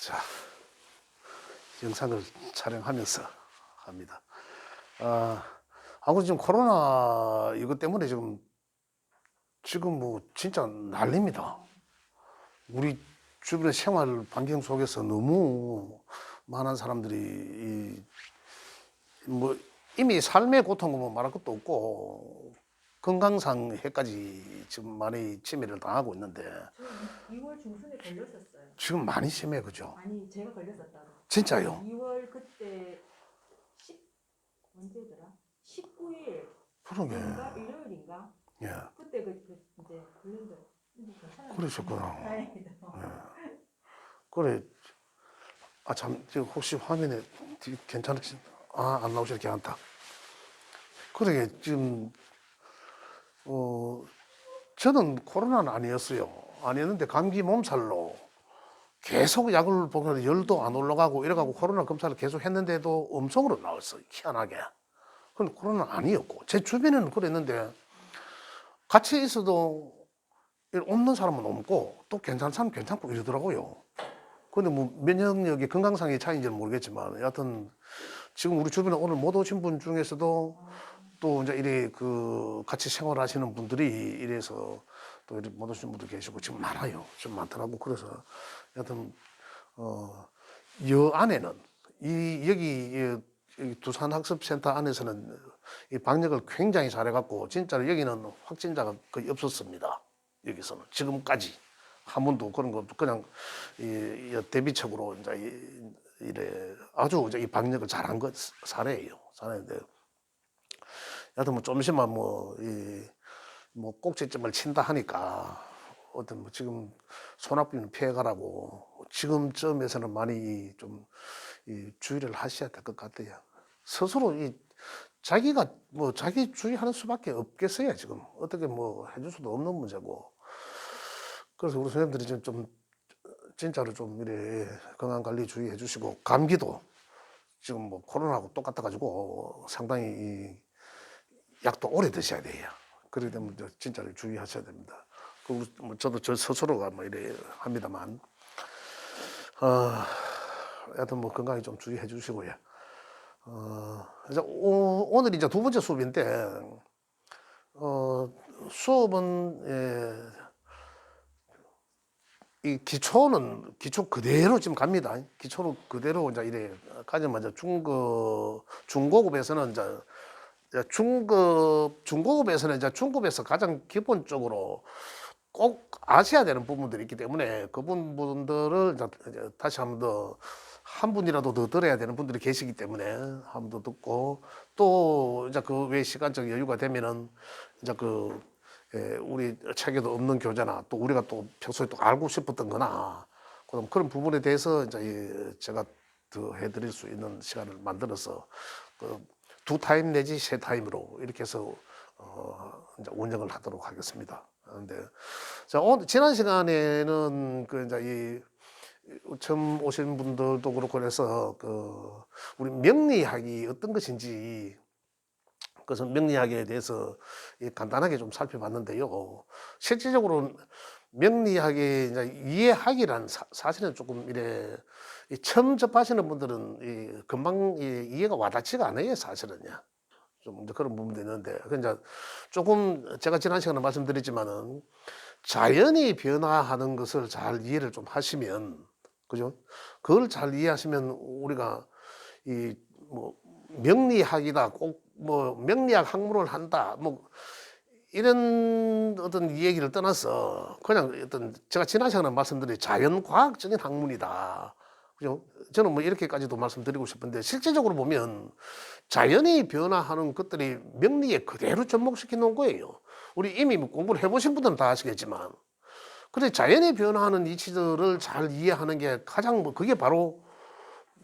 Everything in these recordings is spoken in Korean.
자, 영상을 촬영하면서 합니다. 아무튼 지금 코로나 이것 때문에 지금 뭐 진짜 난립니다. 우리 주변의 생활 반경 속에서 너무 많은 사람들이 뭐 이미 삶의 고통은 뭐 말할 것도 없고 건강상 해까지 지금 많이 치매를 당하고 있는데 저 2월 중순에 걸렸었어요. 지금 많이 심해, 그죠? 아니 제가 걸렸었다고. 진짜요? 2월 그때 10 언제더라? 19일인가 그러게. 일요일인가? 예, 그때 이제 걸렸는데 괜찮아요. 그러셨구나. 다행이다. 그래. 참, 혹시 화면에 괜찮으신, 안 나오시는 게 않다. 그러게, 지금, 저는 코로나는 아니었어요. 아니었는데, 감기 몸살로 계속 약을 먹는데 열도 안 올라가고 이래가고 코로나 검사를 계속 했는데도 음성으로 나왔어요. 희한하게. 그건 코로나는 아니었고, 제 주변에는 그랬는데, 같이 있어도 없는 사람은 없고, 또 괜찮은 사람은 괜찮고 이러더라고요. 근데 뭐 면역력이 건강상의 차이인지는 모르겠지만 여하튼 지금 우리 주변에 오늘 못 오신 분 중에서도 또 이제 이래 같이 생활하시는 분들이 이래서 또 이렇게 못 오신 분도 계시고 지금 많아요. 좀 많더라고. 그래서 여하튼 여 안에는 여기 두산학습센터 안에서는 이 방역을 굉장히 잘해갖고 진짜로 여기는 확진자가 거의 없었습니다. 여기서는 지금까지. 한 번도 그런 거 그냥 대비책으로 이제 이래 아주 이제 이 방역을 잘한 것 사례예요. 사례인데 여하튼 뭐 좀 있으면 뭐 꼭지점을 친다 하니까 어떤 뭐 지금 손아귀는 피해가라고 지금쯤에서는 많이 좀 주의를 하셔야 될 것 같아요. 스스로 자기가 뭐 자기 주의하는 수밖에 없겠어요. 지금 어떻게 뭐 해줄 수도 없는 문제고. 그래서 우리 선생님들이 지금 좀 진짜로 좀 이래 건강 관리 주의해 주시고 감기도 지금 뭐 코로나하고 똑같아 가지고 상당히 이 약도 오래 드셔야 돼요. 그러기 때문에 진짜로 주의하셔야 됩니다. 뭐 저도 저 스스로가 뭐 이래 합니다만 여하튼 뭐 건강에 좀 주의해 주시고요. 이제 오늘 이제 두 번째 수업인데 수업은 이 기초 그대로 지금 갑니다. 기초로 그대로 이제 이래 가지만 이제 중고급에서는 이제 중고급에서는 이제 중급에서 가장 기본적으로 꼭 아셔야 되는 부분들이 있기 때문에 그 부분들을 이제 다시 한 번 더 한 분이라도 더 들어야 되는 분들이 계시기 때문에 한 번 더 듣고 또 이제 그 외 시간적 여유가 되면은 이제 우리 책에도 없는 교재나 또 우리가 또 평소에 또 알고 싶었던 거나 그런 부분에 대해서 이제 제가 더 해드릴 수 있는 시간을 만들어서 두 타임 내지 세 타임으로 이렇게 해서 이제 운영을 하도록 하겠습니다. 그런데 자, 지난 시간에는 이제 처음 오신 분들도 그렇고 그래서 우리 명리학이 어떤 것인지 그래서 명리학에 대해서 간단하게 좀 살펴봤는데요. 실질적으로 명리학의 이제 이해하기란 사실은 조금 이래 처음 접하시는 분들은 금방 이해가 와닿지가 않아요, 사실은요. 좀 이제 그런 부분도 있는데, 이제 조금 제가 지난 시간에 말씀드렸지만은 자연이 변화하는 것을 잘 이해를 좀 하시면, 그죠? 그걸 잘 이해하시면 우리가 뭐 명리학이다, 꼭 뭐 명리학 학문을 한다, 뭐 이런 어떤 얘기를 떠나서 그냥 어떤 제가 지난 시간에 말씀드린 자연과학적인 학문이다. 그죠? 저는 뭐 이렇게까지도 말씀드리고 싶은데 실제적으로 보면 자연이 변화하는 것들이 명리에 그대로 접목시켜 놓은 거예요. 우리 이미 뭐 공부를 해보신 분들은 다 아시겠지만. 근데 자연이 변화하는 이치들을 잘 이해하는 게 가장 그게 바로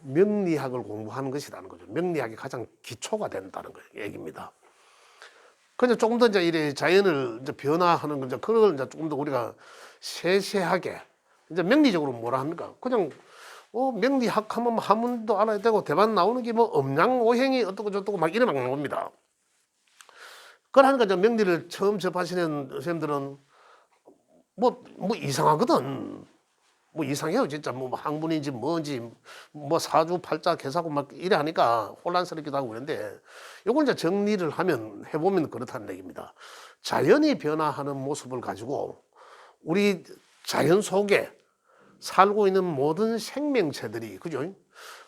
명리학을 공부하는 것이라는 거죠. 명리학이 가장 기초가 된다는 얘기입니다. 근데 조금 더 이제 이래 자연을 이제 변화하는 걸 그걸 이제 조금 더 우리가 세세하게 이제 명리적으로 뭐라 합니까? 그냥 명리학 하면 한문도 알아야 되고 대만 나오는 게 뭐 음양오행이 어떻고 저떻고 막 이래 막 나옵니다. 그러니까 이제 명리를 처음 접하시는 선생님들은 뭐 이상하거든. 뭐 이상해요 진짜. 뭐 학문인지 뭔지 뭐 사주팔자 개사고 막 이래 하니까 혼란스럽기도 하고 그런데 요걸 이제 정리를 하면 해보면 그렇다는 얘기입니다. 자연이 변화하는 모습을 가지고 우리 자연 속에 살고 있는 모든 생명체들이 그죠?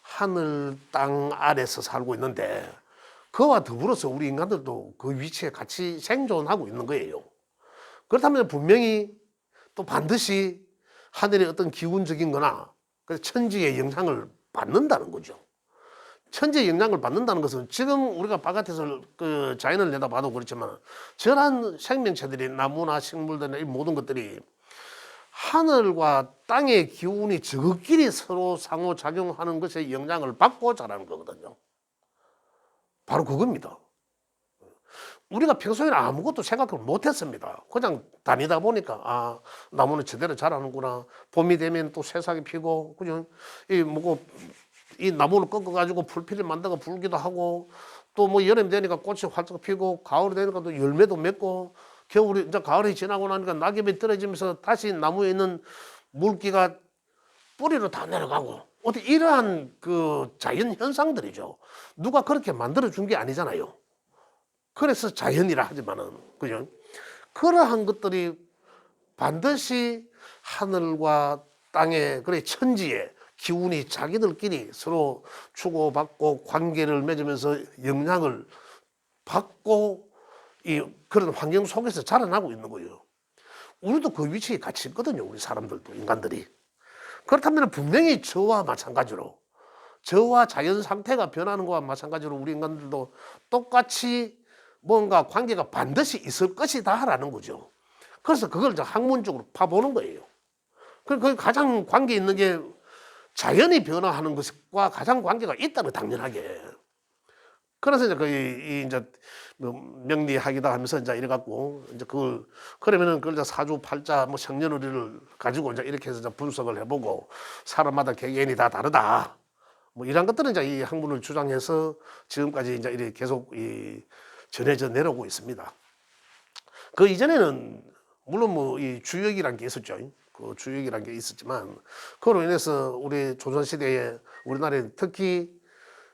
하늘 땅 아래서 살고 있는데 그와 더불어서 우리 인간들도 그 위치에 같이 생존하고 있는 거예요. 그렇다면 분명히 또 반드시 하늘의 어떤 기운적인 거나 천지의 영향을 받는다는 거죠. 천지의 영향을 받는다는 것은 지금 우리가 바깥에서 그 자연을 내다봐도 그렇지만 저런 생명체들이 나무나 식물들이나 이 모든 것들이 하늘과 땅의 기운이 저끼리 서로 상호작용하는 것에 영향을 받고 자라는 거거든요. 바로 그겁니다. 우리가 평소에는 아무것도 생각을 못했습니다. 그냥 다니다 보니까 아 나무는 제대로 자라는구나. 봄이 되면 또 새싹이 피고 그죠? 이 나무를 꺾어가지고 풀피를 만들어 불기도 하고 또 뭐 여름 되니까 꽃이 활짝 피고 가을이 되니까 또 열매도 맺고 겨울이 이제 가을이 지나고 나니까 낙엽이 떨어지면서 다시 나무에 있는 물기가 뿌리로 다 내려가고 어떻게 이러한 그 자연 현상들이죠. 누가 그렇게 만들어 준 게 아니잖아요. 그래서 자연이라 하지만은 그죠? 그러한 것들이 반드시 하늘과 땅의 그래 천지의 기운이 자기들끼리 서로 주고받고 관계를 맺으면서 영향을 받고 이 그런 환경 속에서 자라나고 있는 거예요. 우리도 그 위치에 같이 있거든요. 우리 사람들도 인간들이. 그렇다면 분명히 저와 마찬가지로 저와 자연 상태가 변하는 것과 마찬가지로 우리 인간들도 똑같이 뭔가 관계가 반드시 있을 것이다라는 거죠. 그래서 그걸 이제 학문적으로 파보는 거예요. 그 가장 관계 있는 게 자연이 변화하는 것과 가장 관계가 있다는 당연하게. 그래서 이제 이제 뭐 명리학이다 하면서 이제 이래 갖고 이제 그러면은 그걸 이제 사주 팔자 뭐 생년월일을 가지고 이제 이렇게 해서 이제 분석을 해보고 사람마다 개개인이 다 다르다. 뭐 이런 것들은 이제 이 학문을 주장해서 지금까지 이제 이렇게 계속 전해져 내려오고 있습니다. 그 이전에는 물론 뭐 이 주역이란 게 있었죠. 그 주역이란 게 있었지만 그로 인해서 우리 조선 시대에 우리나라에 특히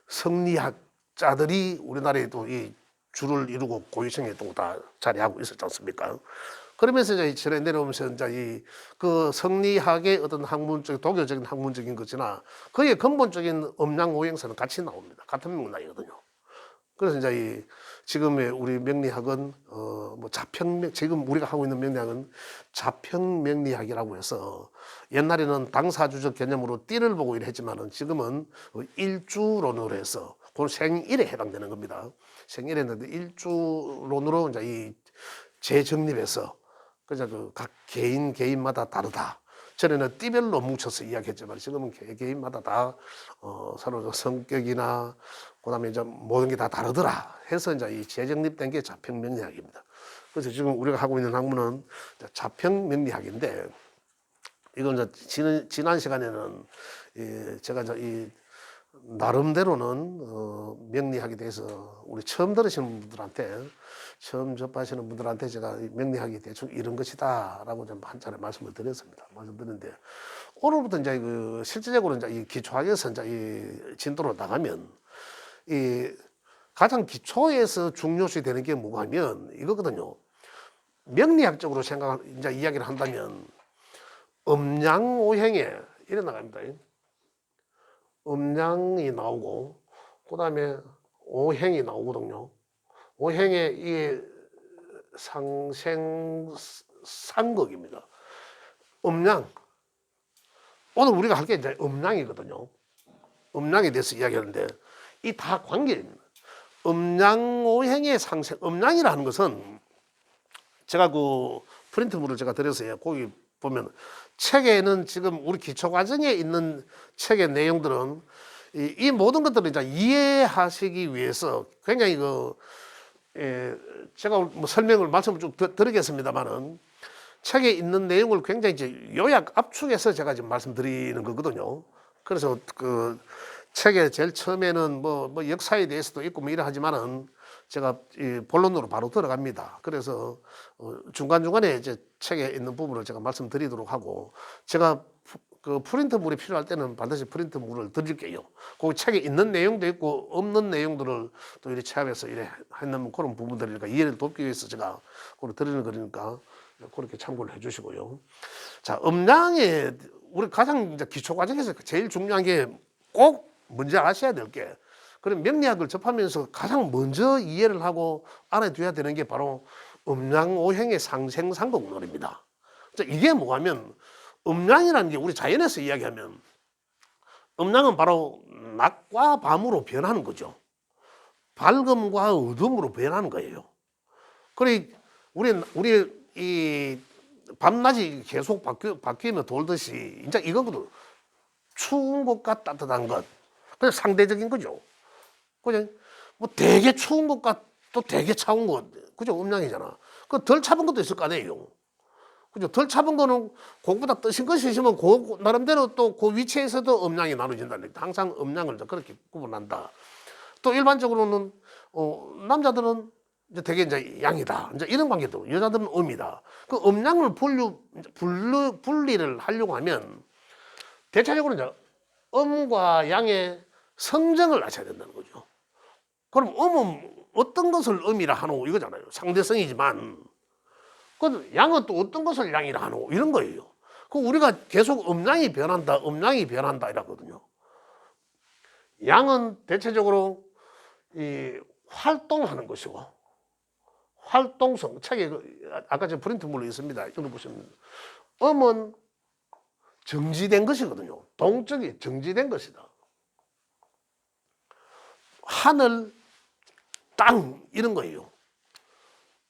성리학자들이 우리나라에 또 이 주를 이루고 고유성에 또 다 자리하고 있었지 않습니까? 그러면서 이제 전해 내려오면서 이제 그 성리학의 어떤 학문적 도교적인 학문적인 것이나 그의 근본적인 음양오행사는 같이 나옵니다. 같은 맥락이거든요. 그래서 이제 지금의 우리 명리학은 뭐 지금 우리가 하고 있는 명리학은 자평명리학이라고 해서 옛날에는 당사주적 개념으로 띠를 보고 이랬지만은 지금은 일주론으로 해서 그 생일에 해당되는 겁니다. 생일에 했는데 일주론으로 이제 이 재정립해서 그냥 각 개인마다 다르다. 전에는 띠별로 뭉쳐서 이야기했지만 지금은 개인마다 다 서로 성격이나 그다음에 이제 모든 게 다 다르더라 해서 이제 이 재정립된 게 자평명리학입니다. 그래서 지금 우리가 하고 있는 학문은 자평명리학인데 이건 이제 지난 시간에는 제가 이제 이 나름대로는 명리학에 대해서 우리 처음 들으시는 분들한테 처음 접하시는 분들한테 제가 명리학이 대충 이런 것이다라고 좀 한 차례 말씀을 드렸습니다. 말씀드렸는데 오늘부터 이제 실질적으로 이제 이 기초학에서 이제 이 진도로 나가면 이 가장 기초에서 중요시 되는 게 뭐가 하면 이거거든요. 명리학적으로 이제 이야기를 한다면 음양오행에 이래 나갑니다. 음양이 나오고 그다음에 오행이 나오거든요. 오행의 이 상생상극입니다. 음양. 오늘 우리가 할 게 이제 음양이거든요. 음양에 대해서 이야기하는데 이 다 관계입니다. 음양오행의 상생. 음양이라는 것은 제가 그 프린트물을 제가 드렸어요. 거기 보면 책에는 지금 우리 기초과정에 있는 책의 내용들은 이 모든 것들을 이제 이해하시기 위해서 굉장히 제가 뭐 말씀을 좀 드리겠습니다만은 책에 있는 내용을 굉장히 이제 요약 압축해서 제가 지금 말씀드리는 거거든요. 그래서 그 책의 제일 처음에는 뭐 역사에 대해서도 있고 뭐 이래 하지만은 제가 이 본론으로 바로 들어갑니다. 그래서 중간중간에 이제 책에 있는 부분을 제가 말씀드리도록 하고 제가 그 프린트물이 필요할 때는 반드시 프린트물을 드릴게요. 그 책에 있는 내용도 있고 없는 내용들을 또 이렇게 체험해서 이래 했는 그런 부분들이니까 이해를 돕기 위해서 제가 그걸 드리는 거니까 그렇게 참고를 해주시고요. 자, 음량의 우리 가장 이제 기초 과정에서 제일 중요한 게 꼭 먼저 아셔야 될 게, 그런 명리학을 접하면서 가장 먼저 이해를 하고 알아둬야 되는 게 바로 음량 오행의 상생상극론입니다. 이게 뭐냐면 음량이라는 게 우리 자연에서 이야기하면 음량은 바로 낮과 밤으로 변하는 거죠. 밝음과 어둠으로 변하는 거예요. 그래 우리 이 밤낮이 계속 바뀌면 돌듯이 이제 이거거든. 추운 것과 따뜻한 것, 그냥 상대적인 거죠. 그죠? 뭐 되게 추운 것과 또 되게 차운 것, 그죠? 음량이잖아. 그 덜 차은 것도 있을 거 아니에요. 그죠? 덜 차은 거는 그거보다 뜨신 것이 있으면 그 나름대로 또 그 위치에서도 음량이 나눠진다는 얘기. 항상 음량을 그렇게 구분한다. 또 일반적으로는 남자들은 이제 되게 이제 양이다. 이제 이런 관계도, 여자들은 음이다. 그 음량을 분리를 하려고 하면 대체적으로 이제 음과 양의 성정을 아셔야 된다는 거죠. 그럼 음은 어떤 것을 음이라 하노 이거잖아요. 상대성이지만 그 양은 또 어떤 것을 양이라 하노 이런 거예요. 그 우리가 계속 음량이 변한다, 음량이 변한다 이라거든요. 양은 대체적으로 이 활동하는 것이고, 활동성, 책에 아까 저 프린트물로 있습니다. 이거 보시면 음은 정지된 것이거든요. 동적이 정지된 것이다. 하늘, 땅 이런 거예요.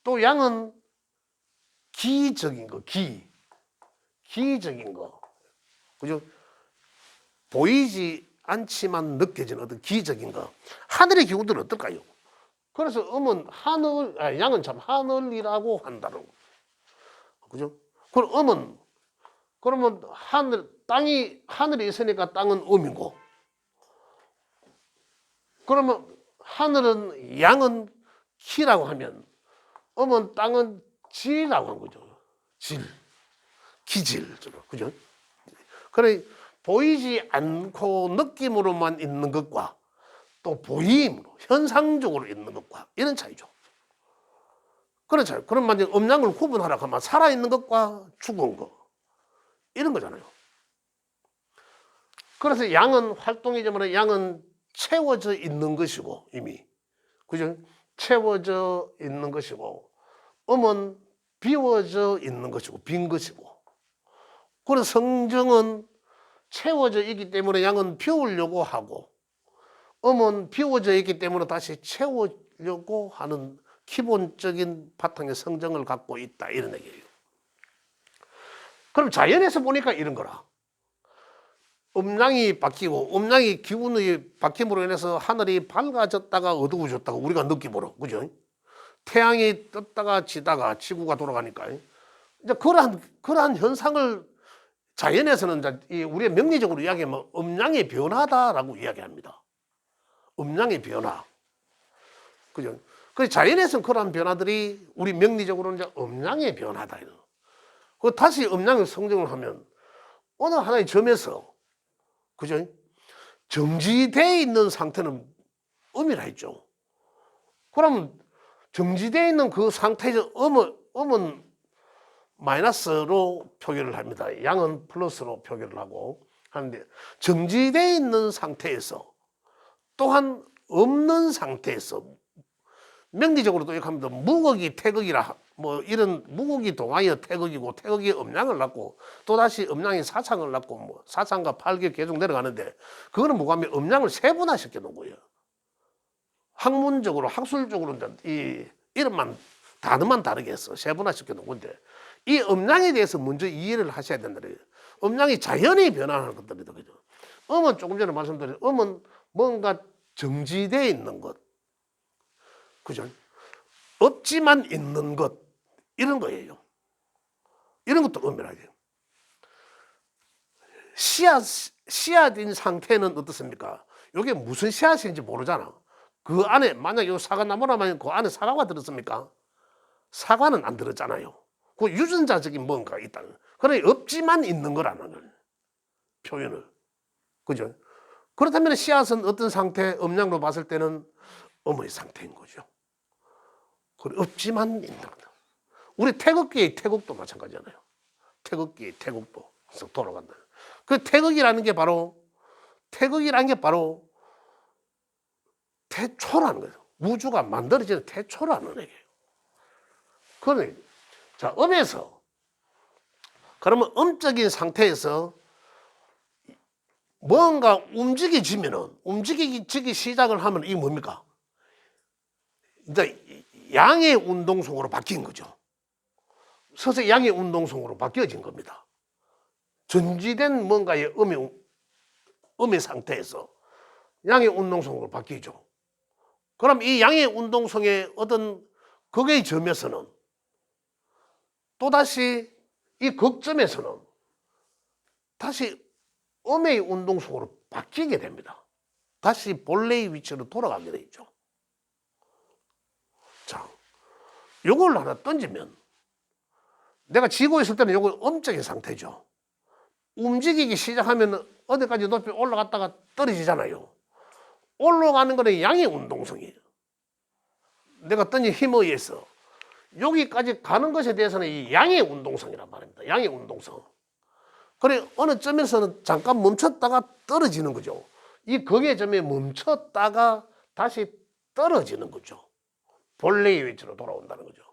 또 양은 기적인 거, 기적인 거, 그죠? 보이지 않지만 느껴지는 어떤 기적인 거. 하늘의 기운들은 어떨까요? 그래서 음은 양은 참 하늘이라고 한다는 거, 그죠? 그럼 음은 그러면 하늘이 있으니까 땅은 음이고, 그러면 하늘은 양은 키라고 하면 음은 땅은 질이라고 한 거죠. 기질, 그죠? 그래 보이지 않고 느낌으로만 있는 것과 또 보임으로 현상적으로 있는 것과 이런 차이죠. 그렇죠. 그럼 만약 음량을 구분하라 하면 살아있는 것과 죽은 것 이런 거잖아요. 그래서 양은 활동이지만 양은 채워져 있는 것이고 이미, 그죠? 채워져 있는 것이고 음은 비워져 있는 것이고 빈 것이고, 그래서 성정은 채워져 있기 때문에 양은 비우려고 하고 음은 비워져 있기 때문에 다시 채우려고 하는 기본적인 바탕의 성정을 갖고 있다 이런 얘기예요. 그럼 자연에서 보니까 이런 거라. 음량이 바뀌고 음량이 기운의 바뀜으로 인해서 하늘이 밝아졌다가 어두워졌다가 우리가 느끼므로, 그죠? 태양이 떴다가 지다가 지구가 돌아가니까 이제 그러한 현상을 자연에서는 이제 우리의 명리적으로 이야기하면 음량의 변화다라고 이야기합니다. 음량의 변화, 그죠? 그 자연에서는 그러한 변화들이 우리 명리적으로는 이제 음량의 변화다. 그 다시 음량을 성정을 하면 어느 하나의 점에서, 그죠? 정지되어 있는 상태는 음이라 했죠. 그러면 정지되어 있는 그 상태에서 음은 마이너스로 표기를 합니다. 양은 플러스로 표기를 하고 하는데, 정지되어 있는 상태에서 또한 없는 상태에서 명리적으로도 이렇게 합니다. 무극이 태극이라, 뭐 이런 무극이 동하여 태극이고 태극이 음량을 낳고 또다시 음량이 사상을 낳고 뭐 사상과 팔기 계속 내려가는데, 그거는 뭐가 하면 음량을 세분화시켜 놓은 거예요. 학문적으로 학술적으로 이 이름만 단어만 다르게 해서 세분화시켜 놓은 건데, 이 음량에 대해서 먼저 이해를 하셔야 된다는 거예요. 음량이 자연히 변화하는 것들이다, 그죠? 음은 조금 전에 말씀드린 음은 뭔가 정지되어 있는 것, 그죠? 없지만 있는 것 이런 거예요. 이런 것도 음이라고 해요. 씨앗인 상태는 어떻습니까? 이게 무슨 씨앗인지 모르잖아. 그 안에 만약 이 사과나무라면 그 안에 사과가 들었습니까? 사과는 안 들었잖아요. 그 유전자적인 뭔가 있다는. 그래 없지만 있는 거라는 걸. 표현을. 그죠? 그렇다면 씨앗은 어떤 상태, 음양으로 봤을 때는 음의 상태인 거죠. 없지만 있는 거다. 우리 태극기의 태국도 마찬가지잖아요. 태극기의 태국도 계속 돌아간다. 그 태극이라는 게 바로 태초라는 거예요. 우주가 만들어지는 태초라는 얘기예요. 그러니 자, 음에서 그러면 음적인 상태에서 뭔가 움직이기 시작을 하면 이게 뭡니까? 이제 양의 운동성으로 바뀐 거죠. 서서히 양의 운동성으로 바뀌어진 겁니다. 전지된 뭔가의 음의 상태에서 양의 운동성으로 바뀌죠. 그럼 이 양의 운동성의 어떤 극의 점에서는 또다시 이 극점에서는 다시 음의 운동성으로 바뀌게 됩니다. 다시 본래의 위치로 돌아가게 되죠. 자, 요걸 하나 던지면 내가 쥐고 있을 때는 요거 음적인 상태죠. 움직이기 시작하면 어디까지 높이 올라갔다가 떨어지잖아요. 올라가는 거는 양의 운동성이에요. 내가 던진 힘에 의해서 여기까지 가는 것에 대해서는 이 양의 운동성이란 말입니다. 양의 운동성. 그래 어느 점에서는 잠깐 멈췄다가 떨어지는 거죠. 이 극의 점에 멈췄다가 다시 떨어지는 거죠. 본래의 위치로 돌아온다는 거죠.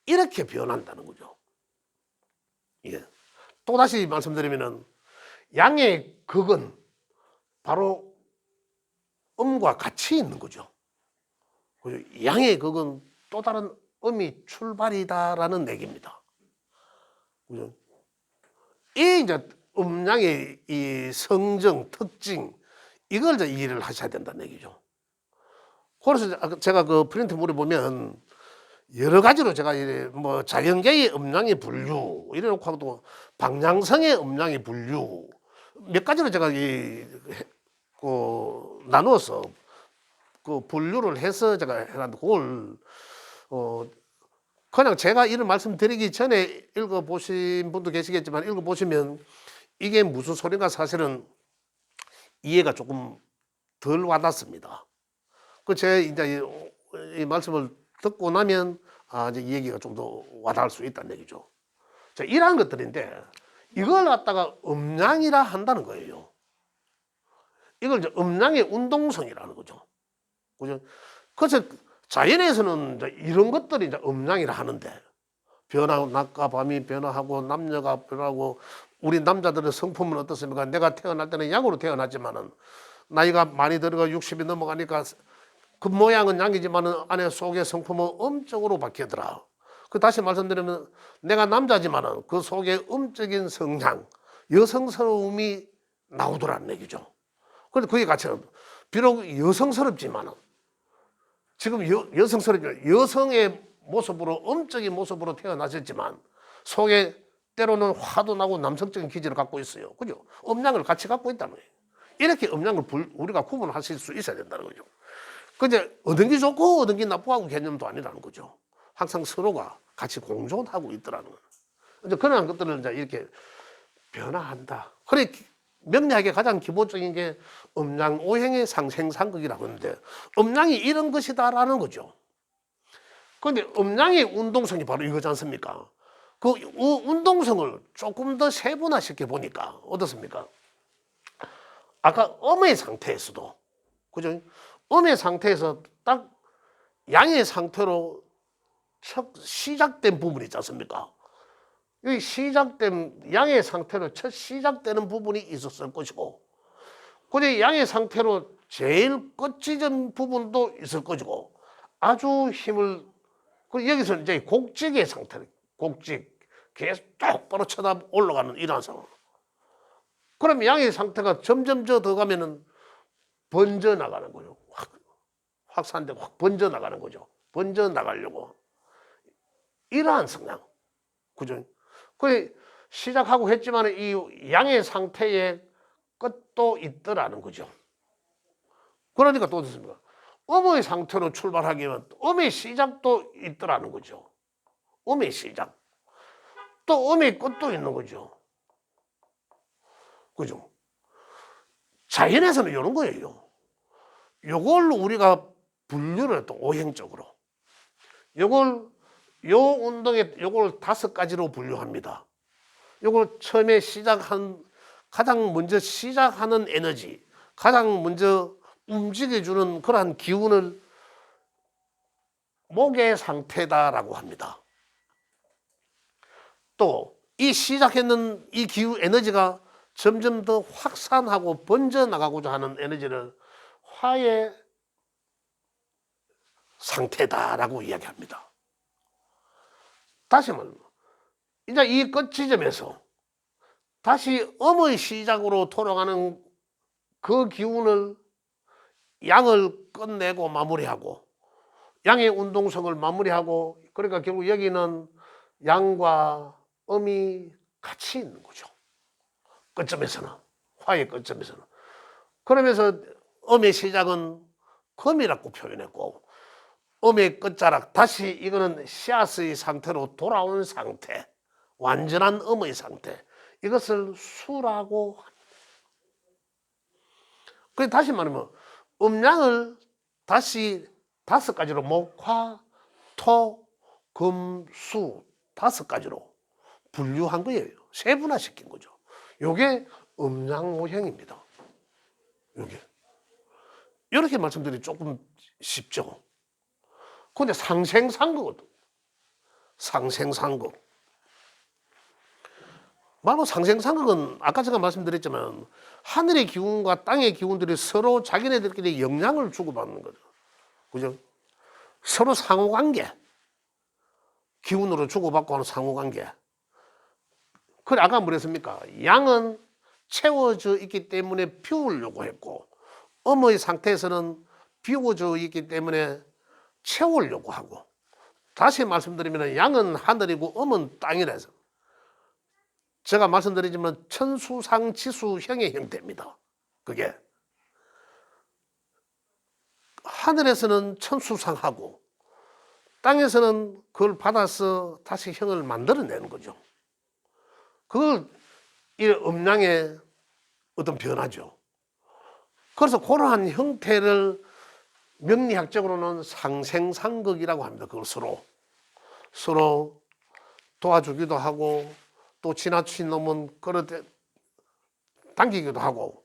이렇게 변한다는 거죠. 예. 또다시 말씀드리면은 양의 극은 바로 음과 같이 있는 거죠. 양의 극은 또 다른 음이 출발이다라는 얘기입니다. 그죠? 이 이제 음양의 이 성정, 특징, 이걸 이제 이해를 하셔야 된다는 얘기죠. 그래서 제가 그 프린트물에 보면 여러 가지로 제가 뭐 자연계의 음양의 분류 이래놓고 하고도 방향성의 음양의 분류 몇 가지로 제가 나누어서 그 분류를 해서 제가 해놨는데 그걸 그냥 제가 이런 말씀드리기 전에 읽어보신 분도 계시겠지만 읽어보시면 이게 무슨 소리인가 사실은 이해가 조금 덜 와닿습니다. 제 이제 이 말씀을 듣고 나면 이제 이 얘기가 좀 더 와닿을 수 있다는 얘기죠. 자, 이러한 것들인데 이걸 갖다가 음양이라 한다는 거예요. 이걸 이제 음양의 운동성이라는 거죠. 그죠? 그래서 자연에서는 이제 이런 것들이 이제 음양이라 하는데 변하고 낮과 밤이 변화하고 남녀가 변하고 우리 남자들의 성품은 어떻습니까? 내가 태어날 때는 양으로 태어났지만은 나이가 많이 들어가 60이 넘어가니까 그 모양은 양이지만은 안에 속의 성품은 음적으로 바뀌더라. 그 다시 말씀드리면 내가 남자지만은 그 속에 음적인 성향, 여성스러움이 나오더라는 얘기죠. 그런데 그게 같이 비록 여성스럽지만은 지금 여성의 모습으로 음적인 모습으로 태어나셨지만 속에 때로는 화도 나고 남성적인 기질을 갖고 있어요. 그죠? 음양을 같이 갖고 있다는 거예요. 이렇게 음양을 우리가 구분하실 수 있어야 된다는 거죠. 근데 얻은 게 좋고 얻은 게 나쁘고 개념도 아니라는 거죠. 항상 서로가 같이 공존하고 있더라는 거예요. 이제 그런 것들을 이제 이렇게 변화한다. 그래 명리학의 가장 기본적인 게 음양 오행의 상생상극이라고 하는데 음양이 이런 것이다라는 거죠. 그런데 음양의 운동성이 바로 이거지 않습니까? 그 운동성을 조금 더 세분화시켜 보니까 어떻습니까? 아까 음의 상태에서도 그죠? 음의 상태에서 딱 양의 상태로 첫 시작된 부분이 있지 않습니까? 이 시작된 양의 상태로 첫 시작되는 부분이 있었을 것이고, 근데 양의 상태로 제일 끝지점 부분도 있을 것이고, 아주 힘을 여기서 이제 곡직의 상태, 곡직 계속 똑바로 쳐다 올라가는 이런 상황. 그럼 양의 상태가 점점 더 가면은 번져 나가는 거죠. 확산돼 확 번져 나가는 거죠. 번져 나가려고 이러한 성향, 그죠? 그 시작하고 했지만 이 양의 상태에 끝도 있더라는 거죠. 그러니까 또 어떻습니까? 음의 상태로 출발하기 위한 음의 시작도 있더라는 거죠. 음의 시작. 또 음의 끝도 있는 거죠. 그죠? 자연에서는 이런 거예요. 요걸 우리가 분류를 또 오행적으로. 요걸 요 운동에 요걸 5가지로 분류합니다. 요걸 처음에 가장 먼저 시작하는 에너지, 가장 먼저 움직여주는 그러한 기운을 목의 상태다라고 합니다. 또 이 시작했는 이 기후 에너지가 점점 더 확산하고 번져나가고자 하는 에너지를 화의 상태다라고 이야기합니다. 다시 말하면 이제 이 끝 지점에서 다시 음의 시작으로 돌아가는 그 기운을 양을 끝내고 마무리하고 양의 운동성을 마무리하고 그러니까 결국 여기는 양과 음이 같이 있는 거죠. 끝점에서는 화의 끝점에서는. 그러면서 음의 시작은 금이라고 표현했고 음의 끝자락 다시 이거는 씨앗의 상태로 돌아온 상태 완전한 음의 상태 이것을 수라고 합니다. 그래서 다시 말하면 음양을 다시 5가지로 목, 화, 토, 금, 수 5가지로 분류한 거예요. 세분화시킨 거죠. 요게 음양오행입니다. 요게. 이렇게 말씀드리기 조금 쉽죠. 근데 상생상극은 상생상극. 바로 상생상극은 아까 제가 말씀드렸지만 하늘의 기운과 땅의 기운들이 서로 자기네들끼리 영향을 주고받는 거죠. 그죠? 서로 상호관계. 기운으로 주고받고 하는 상호관계. 그래 아까 뭐랬습니까? 양은 채워져 있기 때문에 비우려고 했고 음의 상태에서는 비워져 있기 때문에 채우려고 하고 다시 말씀드리면 양은 하늘이고 음은 땅이라서 제가 말씀드리지만 천수상지수형의 형태입니다. 그게 하늘에서는 천수상하고 땅에서는 그걸 받아서 다시 형을 만들어내는 거죠. 그걸 이 음양의 어떤 변화죠. 그래서 그러한 형태를 명리학적으로는 상생상극이라고 합니다. 그걸 서로 도와주기도 하고 또 지나친 놈은 끌어 당기기도 하고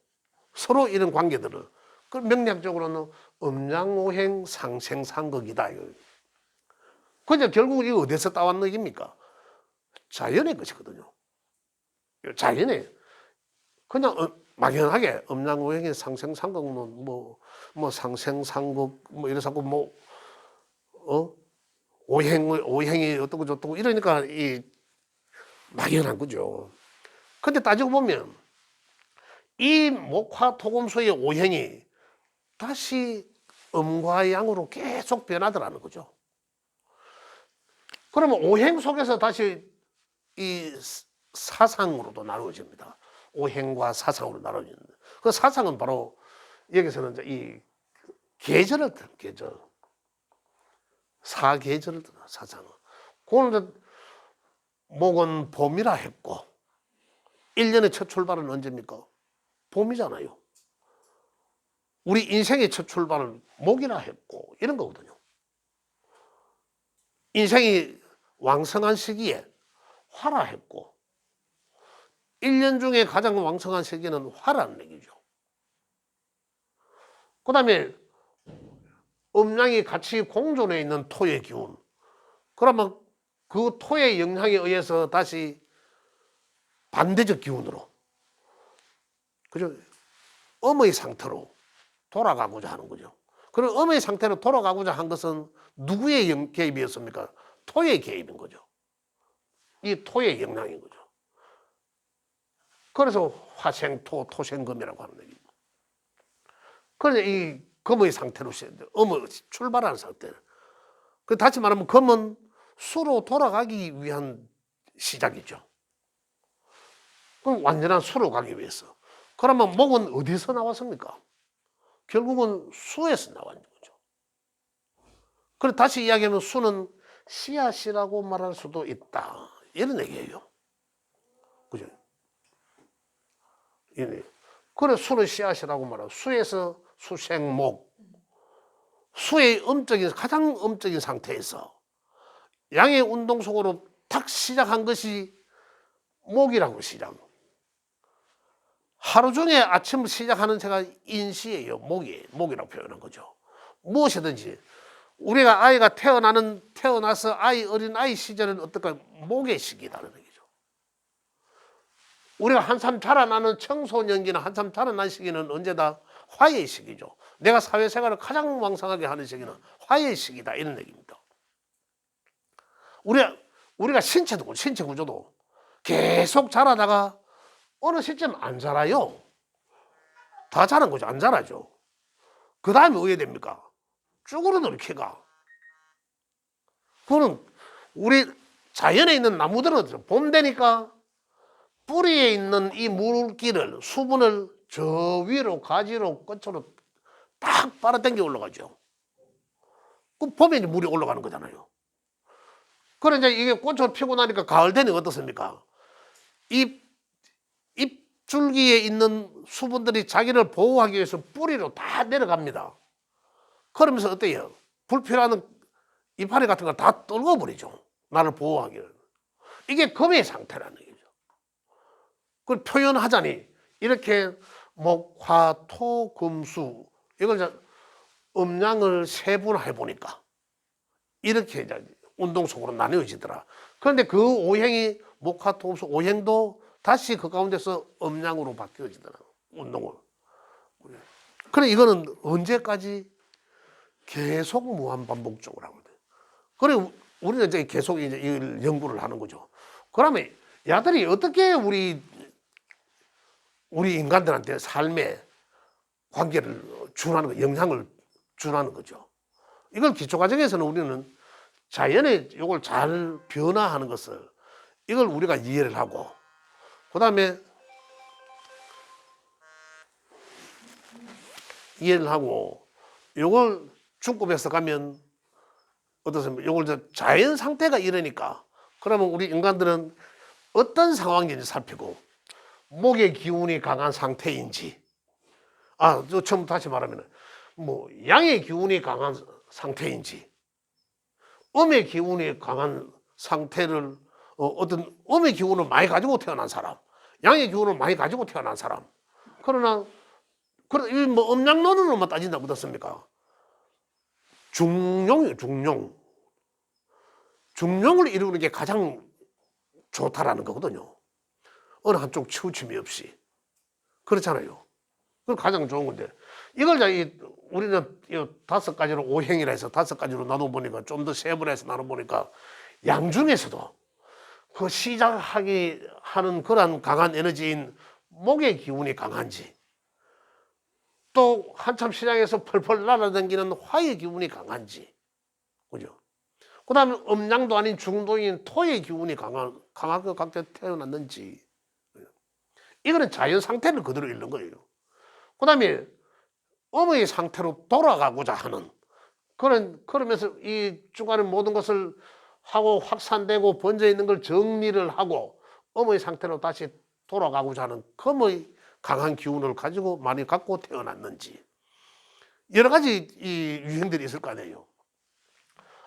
서로 이런 관계들을 그 명리학적으로는 음양오행 상생상극이다. 근데 결국 이거 어디서 따왔는 얘기입니까? 자연의 것이거든요. 자연의 그냥 막연하게 음양오행의 상생상극은 뭐 상생상극 뭐 이래서 오행이 어떻고 저떻고 이러니까 이 막연한 거죠. 근데 따지고 보면 이 목화토금소의 오행이 다시 음과 양으로 계속 변하더라는 거죠. 그러면 오행 속에서 다시 이 사상으로도 나누어집니다. 오행과 사상으로 나누어집니다. 그 사상은 바로 여기서는 이제 이 계절을 든 계절. 사계절을 든 사상은. 그거는 목은 봄이라 했고 1년의 첫 출발은 언제입니까? 봄이잖아요. 우리 인생의 첫 출발은 목이라 했고 이런 거거든요. 인생이 왕성한 시기에 화라 했고 1년 중에 가장 왕성한 시기는 화라는 얘기죠. 그 다음에 음양이 같이 공존해 있는 토의 기운. 그러면 그 토의 영향에 의해서 다시 반대적 기운으로 그죠? 음의 상태로 돌아가고자 하는 거죠. 그럼 음의 상태로 돌아가고자 한 것은 누구의 개입이었습니까? 토의 개입인 거죠. 이 토의 영향인 거죠. 그래서 화생토, 토생금이라고 하는 얘기입니다. 그래서 이 금의 상태로 음을 출발하는 상태. 그 다시 말하면 금은 수로 돌아가기 위한 시작이죠. 그럼 완전한 수로 가기 위해서. 그러면 목은 어디서 나왔습니까? 결국은 수에서 나온 거죠. 그래서 다시 이야기하면 수는 씨앗이라고 말할 수도 있다. 이런 얘기예요. 그죠? 그래 수는 씨앗이라고 말하고 수에서 수생목. 수의 가장 음적인 상태에서 양의 운동 속으로 탁 시작한 것이 목이라고 시작. 하루 중에 아침을 시작하는 새가 인시예요. 목이라고 표현한 거죠. 무엇이든지 우리가 아이가 태어나서 어린 아이 시절은 어떨까? 목의 시기라는 얘기죠. 우리가 한참 자라나는 청소년기나 한참 자라난 시기는 언제다? 화의 시기죠. 내가 사회생활을 가장 왕성하게 하는 시기는 화의 시기다 이런 얘기입니다. 우리가 신체 구조도 계속 자라다가 어느 시점 안 자라요. 다 자란 거죠. 안 자라죠. 그 다음에 어떻게 됩니까? 쭈그러들 키가. 그거는 우리 자연에 있는 나무들은 봄 되니까 뿌리에 있는 이 물기를 수분을 저 위로 가지로 끝으로 딱 빨아당겨 올라가죠. 그 봄에 이제 물이 올라가는 거잖아요. 그래 이제 이게 꽃을 피고 나니까 가을 되니 어떻습니까? 잎줄기에 있는 수분들이 자기를 보호하기 위해서 뿌리로 다 내려갑니다. 그러면서 어때요? 불필요한 이파리 같은 거 다 떨궈버리죠. 나를 보호하기 위해서. 이게 금의 상태라는 얘기죠. 그걸 표현하자니 이렇게 목, 화, 토, 금, 수 이걸 이제 음양을 세분화해 보니까 이렇게 이제 운동 속으로 나뉘어지더라. 그런데 그 오행이 목, 화, 토, 금, 수 오행도 다시 그 가운데서 음양으로 바뀌어지더라. 운동을. 그래 이거는 언제까지 계속 무한 반복적으로 하거든. 그래 우리는 이제 계속 이제 이 연구를 하는 거죠. 그러면 야들이 어떻게 우리 인간들한테 삶의 관계를 준하는 거, 영향을 준하는 거죠. 이걸 기초 과정에서는 우리는 자연의 이걸 잘 변화하는 것을 이걸 우리가 이해를 하고 그다음에 이해를 하고 이걸 중급에서 가면 어떻습니까? 이걸 자연 상태가 이러니까 그러면 우리 인간들은 어떤 상황인지 살피고 목의 기운이 강한 상태인지 저 처음부터 다시 말하면 뭐 양의 기운이 강한 상태인지 음의 기운이 강한 상태를 어떤 음의 기운을 많이 가지고 태어난 사람 양의 기운을 많이 가지고 태어난 사람 그러나 뭐 음양론으로만 따진다고 어떻습니까? 중용이에요. 중용을 이루는 게 가장 좋다라는 거거든요. 어느 한쪽 치우침이 없이 그렇잖아요. 그건 가장 좋은 건데 이걸 우리는 5가지로 오행이라 해서 5가지로 나눠보니까 좀 더 세분해서 나눠보니까 양 중에서도 그 시작하기 하는 그런 강한 에너지인 목의 기운이 강한지 또 한참 시장에서 펄펄 날아다니는 화의 기운이 강한지 그죠? 그 다음에 음양도 아닌 중도인 토의 기운이 강하게 각자 태어났는지 이거는 자연 상태를 그대로 읽는 거예요. 그 다음에 음의 상태로 돌아가고자 하는 그러면서 이 주간의 모든 것을 하고 확산되고 번져 있는 걸 정리를 하고 음의 상태로 다시 돌아가고자 하는 금의 강한 기운을 가지고 많이 갖고 태어났는지 여러 가지 이 유형들이 있을 거 아니에요.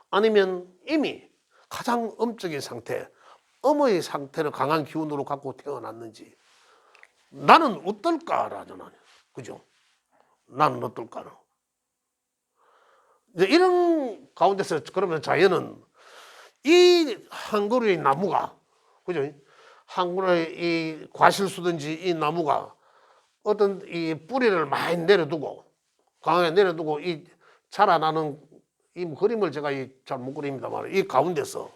아니면 이미 가장 음적인 상태, 음의 상태를 강한 기운으로 갖고 태어났는지 나는 어떨까라잖아요. 그죠? 나는 어떨까는. 이제 이런 가운데서 그러면 자연은 이 한 그루의 나무가 그죠? 한 그루의 이 과실수든지 이 나무가 어떤 이 뿌리를 많이 내려두고 강하게 내려두고 이 자라나는 이 그림을 제가 잘 못 그립니다만 이 가운데서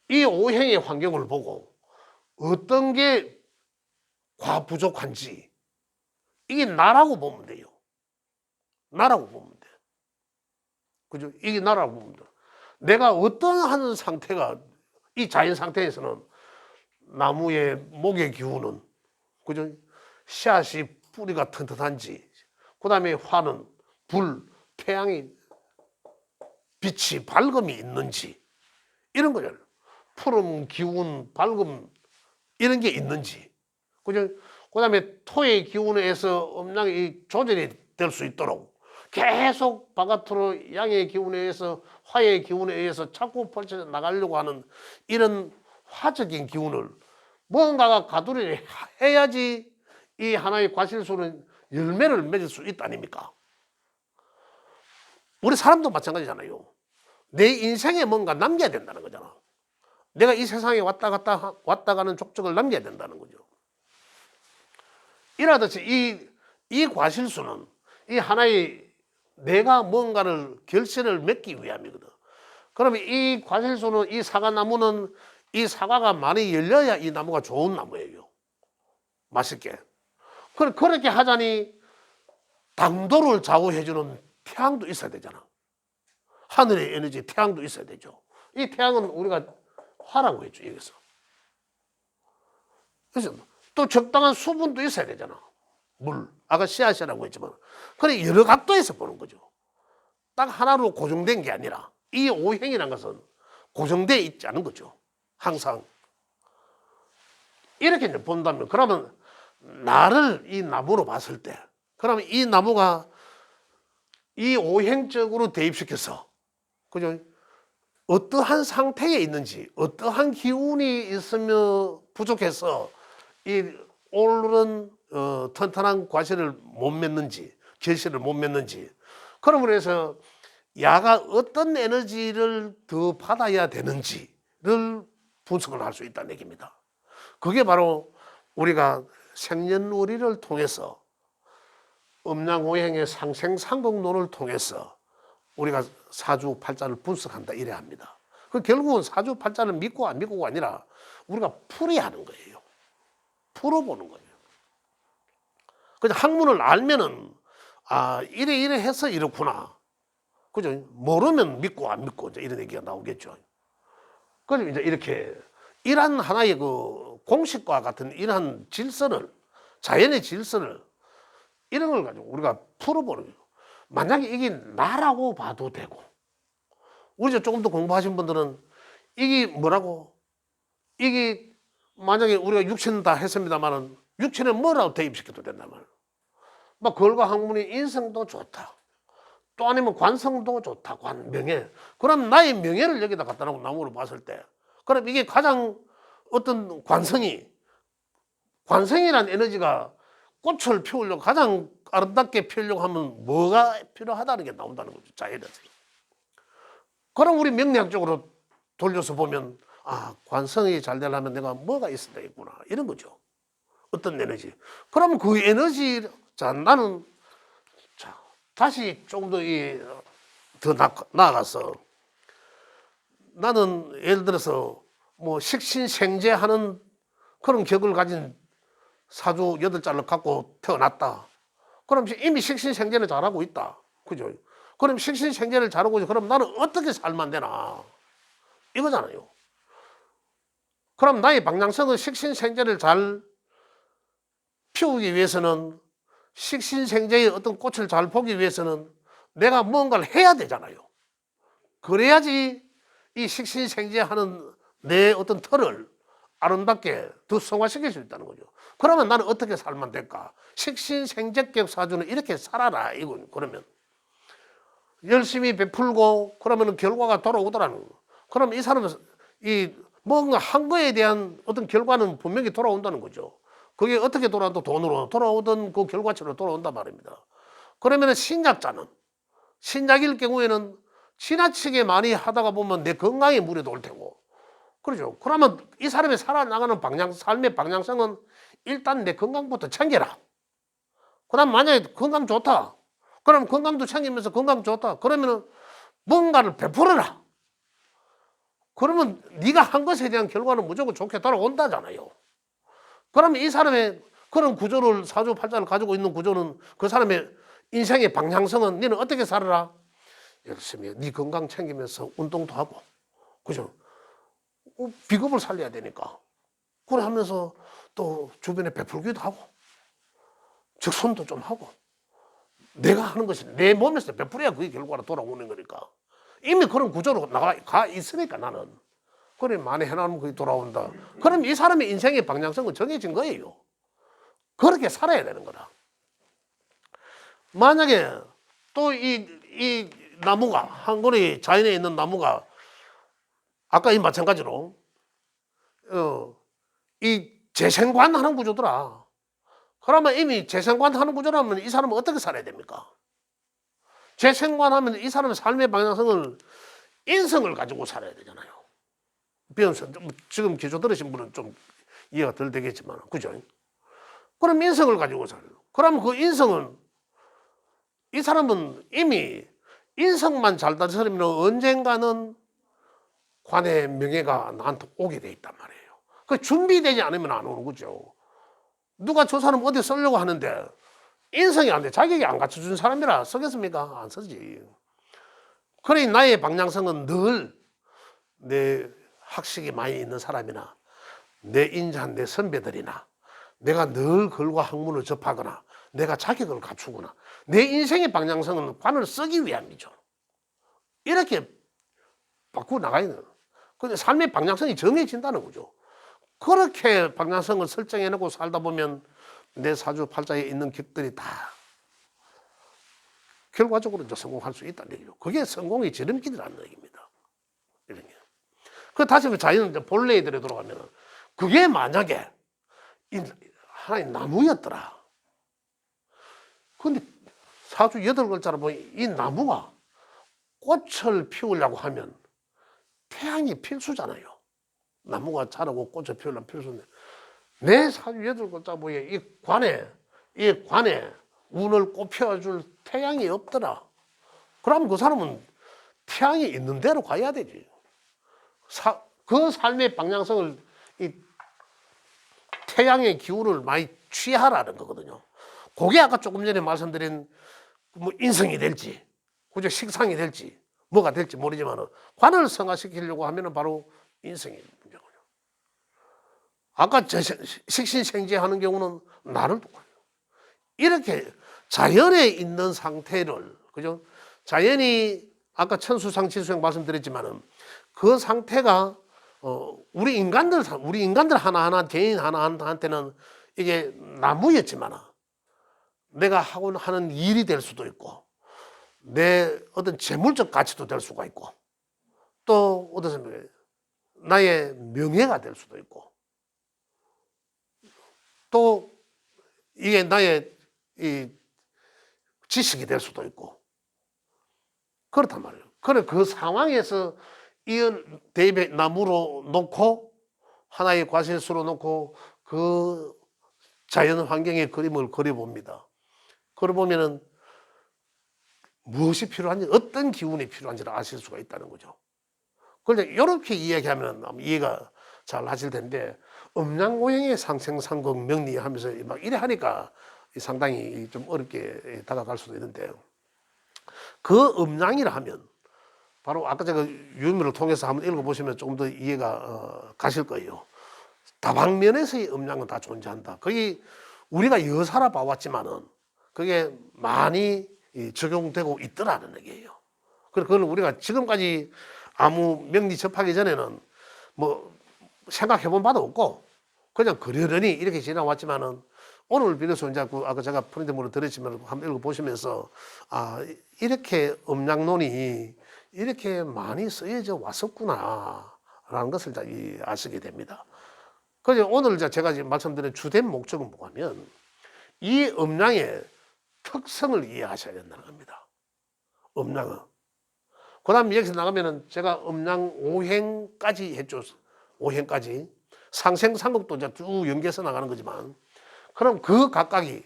이 오행의 환경을 보고 어떤 게 과부족한지 이게 나라고 보면 돼요. 나라고 보면 돼. 그죠? 이게 나라고 보면 돼. 내가 어떠한 상태가 이 자연 상태에서는 나무의 목의 기운은 그죠? 씨앗이 뿌리가 튼튼한지 그 다음에 화는 불, 태양이 빛이 밝음이 있는지 이런 거잖아요. 푸름, 기운, 밝음 이런 게 있는지 그죠? 그다음에 토의 기운에 의해서 음양이 조절이 될 수 있도록 계속 바깥으로 양의 기운에 의해서 화의 기운에 의해서 자꾸 펼쳐 나가려고 하는 이런 화적인 기운을 뭔가가 가두리를 해야지 이 하나의 과실수는 열매를 맺을 수 있다 아닙니까? 우리 사람도 마찬가지잖아요. 내 인생에 뭔가 남겨야 된다는 거잖아. 내가 이 세상에 왔다 가는 족적을 남겨야 된다는 거죠. 이라듯이 이 과실수는 이 하나의 내가 뭔가를 결실을 맺기 위함이거든. 그러면 이 과실수는 이 사과나무는 이 사과가 많이 열려야 이 나무가 좋은 나무예요. 맛있게. 그렇게 하자니 당도를 좌우해주는 태양도 있어야 되잖아. 하늘의 에너지 태양도 있어야 되죠. 이 태양은 우리가 화라고 했죠, 여기서. 그래서 또 적당한 수분도 있어야 되잖아. 물. 아까 씨앗이라고 했지만. 그래, 여러 각도에서 보는 거죠. 딱 하나로 고정된 게 아니라 이 오행이라는 것은 고정되어 있지 않은 거죠. 항상. 이렇게 이제 본다면, 그러면 나를 이 나무로 봤을 때, 그러면 이 나무가 이 오행적으로 대입시켜서, 그죠? 어떠한 상태에 있는지, 어떠한 기운이 있으며 부족해서 이 옳은 튼튼한 과실을 못 맺는지, 결실을 못 맺는지, 그러므로 해서 야가 어떤 에너지를 더 받아야 되는지를 분석을 할 수 있다는 얘기입니다. 그게 바로 우리가 생년월일을 통해서 음양오행의 상생상극론을 통해서 우리가 사주팔자를 분석한다 이래야 합니다. 그 결국은 사주팔자는 믿고 안 믿고가 아니라 우리가 풀이야 하는 거예요. 풀어보는 거예요. 그냥 학문을 알면은 이래 해서 이렇구나. 그죠? 모르면 믿고 안 믿고 이제 이런 얘기가 나오겠죠. 그래서 이제 이렇게 이러한 하나의 그 공식과 같은 이러한 질서를, 자연의 질서를 이런 걸 가지고 우리가 풀어보는 거예요. 만약에 이게 나라고 봐도 되고, 우리 조금 더 공부하신 분들은 이게 뭐라고, 이게 만약에 우리가 육체는 다 했습니다만은 육체는 뭐라고 대입시켜도 된다면, 막 글과 학문이 인성도 좋다. 또 아니면 관성도 좋다. 명예. 그럼 나의 명예를 여기다 갖다 놓고 나무로 봤을 때, 그럼 이게 가장 어떤 관성이라는 에너지가 꽃을 피우려고 가장 아름답게 피우려고 하면 뭐가 필요하다는 게 나온다는 거죠. 자연에서. 그럼 우리 명리학적으로 돌려서 보면 관성이 잘 되려면 내가 뭐가 있어야 되겠구나. 이런 거죠. 어떤 에너지. 그러면 그 에너지, 나는 다시 조금 더 나아가서 나는 예를 들어서 뭐 식신생재하는 그런 격을 가진 사주 8자를 갖고 태어났다. 그럼 이미 식신생재를 잘하고 있다. 그죠? 그럼 식신생재를 잘하고 있어. 그럼 나는 어떻게 살면 되나? 이거잖아요. 그럼 나의 방향성은 식신생재를 잘 피우기 위해서는, 식신생재의 어떤 꽃을 잘 보기 위해서는 내가 뭔가를 해야 되잖아요. 그래야지 이 식신생재하는 내 어떤 틀을 아름답게 더 성화시킬 수 있다는 거죠. 그러면 나는 어떻게 살면 될까? 식신생재격 사주는 이렇게 살아라. 이건 그러면 열심히 베풀고 그러면 결과가 돌아오더라는 거. 그럼 이 사람은 뭔가 한 거에 대한 어떤 결과는 분명히 돌아온다는 거죠. 그게 어떻게 돌아온다? 돈으로 돌아오던 그 결과처럼 돌아온단 말입니다. 그러면 신약자는, 신약일 경우에는 지나치게 많이 하다가 보면 내 건강에 무리도 올 테고, 그렇죠. 그러면 이 사람이 살아나가는 삶의 방향성은 일단 내 건강부터 챙겨라. 그 다음 만약에 건강 좋다. 그럼 건강도 챙기면서 건강 좋다. 그러면 뭔가를 베풀어라. 그러면 네가 한 것에 대한 결과는 무조건 좋게 돌아온다잖아요. 그러면 이 사람의 그런 구조를, 사주팔자를 가지고 있는 구조는 그 사람의 인생의 방향성은 너는 어떻게 살아라? 열심히 네 건강 챙기면서 운동도 하고, 그죠? 비겁을 살려야 되니까 그래 하면서 또 주변에 베풀기도 하고 적손도 좀 하고, 내가 하는 것이 내 몸에서 베풀어야 그게 결과로 돌아오는 거니까 이미 그런 구조로 나가 있으니까 나는 그래 많이 해놓으면 그게 돌아온다. 그럼 이 사람의 인생의 방향성은 정해진 거예요. 그렇게 살아야 되는 거다. 만약에 또 이 나무가, 한 그루 자연에 있는 나무가 아까 이 마찬가지로 이 재생관 하는 구조더라. 그러면 이미 재생관 하는 구조라면 이 사람은 어떻게 살아야 됩니까? 재생관 하면 이 사람의 삶의 방향성을, 인성을 가지고 살아야 되잖아요. 비연서 지금 기초 들으신 분은 좀 이해가 덜 되겠지만, 그죠? 그럼 인성을 가지고 살아요. 그럼 그 인성은, 이 사람은 이미 인성만 잘 다스리면 언젠가는 관의 명예가 나한테 오게 돼 있단 말이에요. 그 준비되지 않으면 안 오는 거죠. 누가 저 사람 어디 쓰려고 하는데 인성이 안 돼, 자격이 안 갖춰준 사람이라 쓰겠습니까? 안 쓰지. 그러니 나의 방향성은 늘 내 학식이 많이 있는 사람이나 내 인자한 내 선배들이나 내가 늘 글과 학문을 접하거나 내가 자격을 갖추거나 내 인생의 방향성은 관을 쓰기 위함이죠. 이렇게 바꾸어 나가야 돼요. 근데 삶의 방향성이 정해진다는 거죠. 그렇게 방향성을 설정해놓고 살다 보면 내 사주팔자에 있는 격들이 다 결과적으로 이제 성공할 수 있다는 얘기죠. 그게 성공의 지름길이라는 얘기입니다. 이런 게. 그 다시 자연 본래에 돌아가면 그게 만약에 하나의 나무였더라. 근데 사주 8글자로 보니 이 나무가 꽃을 피우려고 하면 태양이 필수잖아요. 나무가 자라고 꽃을 피우려면 필수인데 내 사주 8글자 보니 이 관에 운을 꽃피워줄 태양이 없더라. 그럼 그 사람은 태양이 있는 대로 가야 되지. 그 삶의 방향성을 이 태양의 기운을 많이 취하라는 거거든요. 그게 아까 조금 전에 말씀드린 뭐 인성이 될지, 그죠? 식상이 될지, 뭐가 될지 모르지만 관을 성화시키려고 하면 바로 인성이 문제거든요. 아까 식신생지 하는 경우는 나를 돕고요. 이렇게 자연에 있는 상태를, 그죠? 자연이 아까 천수상치수생 말씀드렸지만은 그 상태가 우리 인간들 하나하나, 개인 하나하나한테는 이게 나무였지만 내가 하고 하는 일이 될 수도 있고 내 어떤 재물적 가치도 될 수가 있고 또 어떤 나의 명예가 될 수도 있고 또 이게 나의 이 지식이 될 수도 있고 그렇단 말이에요. 그래 그 상황에서 이 대나무로 놓고 하나의 과실수로 놓고 그 자연 환경의 그림을 그려봅니다. 그려보면은 무엇이 필요한지, 어떤 기운이 필요한지를 아실 수가 있다는 거죠. 그런데 이렇게 이야기하면 이해가 잘 하실 텐데 음양오행의 상생상극 명리하면서 막 이래 하니까 상당히 좀 어렵게 다가갈 수도 있는데 그 음양이라 하면 바로 아까 제가 유미를 통해서 한번 읽어보시면 조금 더 이해가 가실 거예요. 다방면에서의 음양은 다 존재한다. 거기 우리가 여사라 봐왔지만은 그게 많이 적용되고 있더라는 얘기예요. 그래서 그걸 우리가 지금까지 아무 명리 접하기 전에는 뭐 생각해본 바도 없고 그냥 그러려니 이렇게 지나왔지만은 오늘 비로소 이제 아까 제가 프린트물을 들었지만 한번 읽어보시면서 아, 이렇게 음양론이 이렇게 많이 쓰여져 왔었구나라는 것을 아시게 됩니다. 그래서 오늘 제가 지금 말씀드린 주된 목적은 뭐냐면 이 음양의 특성을 이해하셔야 된다는 겁니다. 음양은. 그 다음 여기서 나가면은 제가 음양 5행까지 했죠. 5행까지. 상생상극도 이제 쭉 연계해서 나가는 거지만 그럼 그 각각이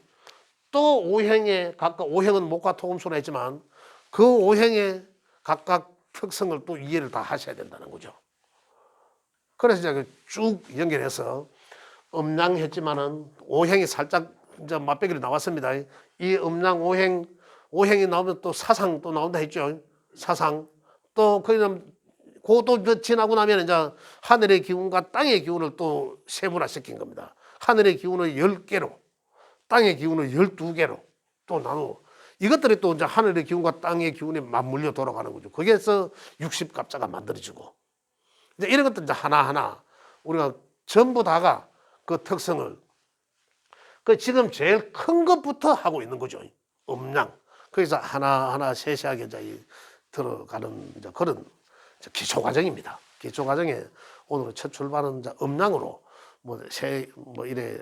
또 5행에 각각 5행은 목과 토금수로 했지만 그 5행의 각각 특성을 또 이해를 다 하셔야 된다는 거죠. 그래서 제가 쭉 연결해서 음양했지만은 5행이 살짝 이제 맛배기로 나왔습니다. 이 음양 5행이 나오면 또 사상 또 나온다 했죠. 사상. 또 그것도 지나고 나면 이제 하늘의 기운과 땅의 기운을 또 세분화시킨 겁니다. 하늘의 기운을 10개로, 땅의 기운을 12개로 또 나누고 이것들이 또 이제 하늘의 기운과 땅의 기운이 맞물려 돌아가는 거죠. 거기에서 60갑자가 만들어지고 이제 이런 것들 이제 하나하나 우리가 전부 다가 그 특성을 그 지금 제일 큰 것부터 하고 있는 거죠. 음량. 거기서 하나하나 세세하게 이제 들어가는 이제 그런 기초 과정입니다. 기초 과정에 오늘 첫 출발은 이제 음량으로 뭐 이래